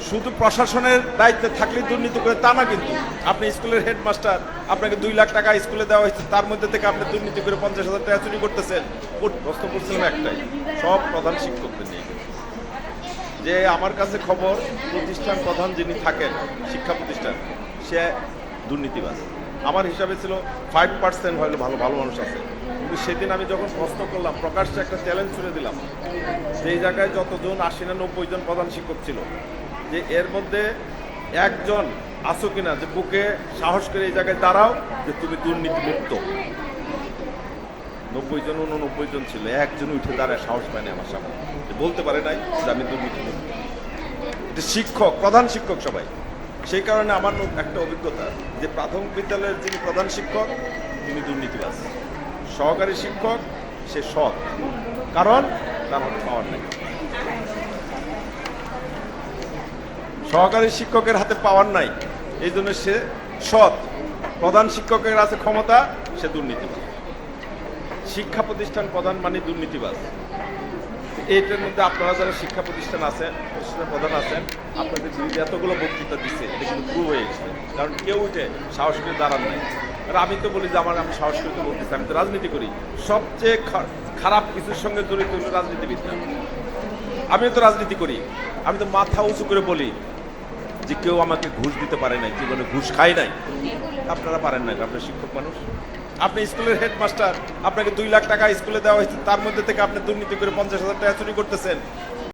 শুধু প্রশাসনের দায়িত্বে থাকলে দুর্নীতি করে তা না, কিন্তু আপনি স্কুলের হেডমাস্টার, আপনাকে 2 লাখ টাকা স্কুলে দেওয়া হয়েছে, তার মধ্যে থেকে আপনি দুর্নীতি করে 50,000 টাকা চুরি করতেছেন। প্রশ্ন করছিলাম একটাই, সব প্রধান শিক্ষকদের নিয়ে, যে আমার কাছে খবর প্রতিষ্ঠান প্রধান যিনি থাকেন শিক্ষা প্রতিষ্ঠান, সে দুর্নীতিবাজ। আমার হিসাবে ছিল 5% হয়তো ভালো ভালো মানুষ আছে, কিন্তু সেদিন আমি যখন প্রশ্ন করলাম, প্রকাশ্যে একটা চ্যালেঞ্জ ছুড়ে দিলাম, যে এই জায়গায় যতজন 80 না 90 জন প্রধান শিক্ষক ছিল, যে এর মধ্যে একজন আসো কিনা যে বুকে সাহস করে এই জায়গায় দাঁড়াও যে তুমি দুর্নীতি মুক্ত। 90 জন 89 জন ছিল, একজন উঠে দাঁড়ায় সাহস পায়নি আমার সামনে, যে বলতে পারে নাই যে আমি দুর্নীতি মুক্ত। এটা শিক্ষক, প্রধান শিক্ষক সবাই। সেই কারণে আমার একটা অভিজ্ঞতা, যে প্রাথমিক বিদ্যালয়ের যিনি প্রধান শিক্ষক তিনি দুর্নীতিবাজ, সহকারী শিক্ষক সে সৎ, কারণ তার হাতে পাওয়ার নেই। সহকারী শিক্ষকের হাতে পাওয়ার নাই, এই জন্য সে সৎ। প্রধান শিক্ষকের আছে ক্ষমতা, সে দুর্নীতিবাজ। শিক্ষা প্রতিষ্ঠান প্রধান মানে দুর্নীতিবাজ। এইটার মধ্যে আপনারা যারা শিক্ষা প্রতিষ্ঠান আছেন, প্রতিষ্ঠানের প্রধান আছেন, আপনাদের বিরুদ্ধে এতগুলো বক্তৃতা দিচ্ছে, এটা কিন্তু প্রুভ হয়ে গেছে। কারণ কেউ উঠে সাহস করে দাঁড়ান নাই। আর আমি তো বলি যে আমি সাহস করে তো বলতেছি, আমি তো রাজনীতি করি। সবচেয়ে খারাপ কিছুর সঙ্গে জড়িত হলো রাজনীতিবিদরা। আমিও তো রাজনীতি করি, আমি তো মাথা উঁচু করে বলি যে কেউ আমাকে ঘুষ দিতে পারে নাই, জীবনে ঘুষ খাই নাই। আপনারা পারেন না, আপনার শিক্ষক মানুষ। আপনি স্কুলের হেডমাস্টার, আপনাকে 2 লাখ টাকা স্কুলে দেওয়া হয়েছে, তার মধ্যে থেকে আপনি দুর্নীতি করে 50,000 টাকা চুরি করতেছেন।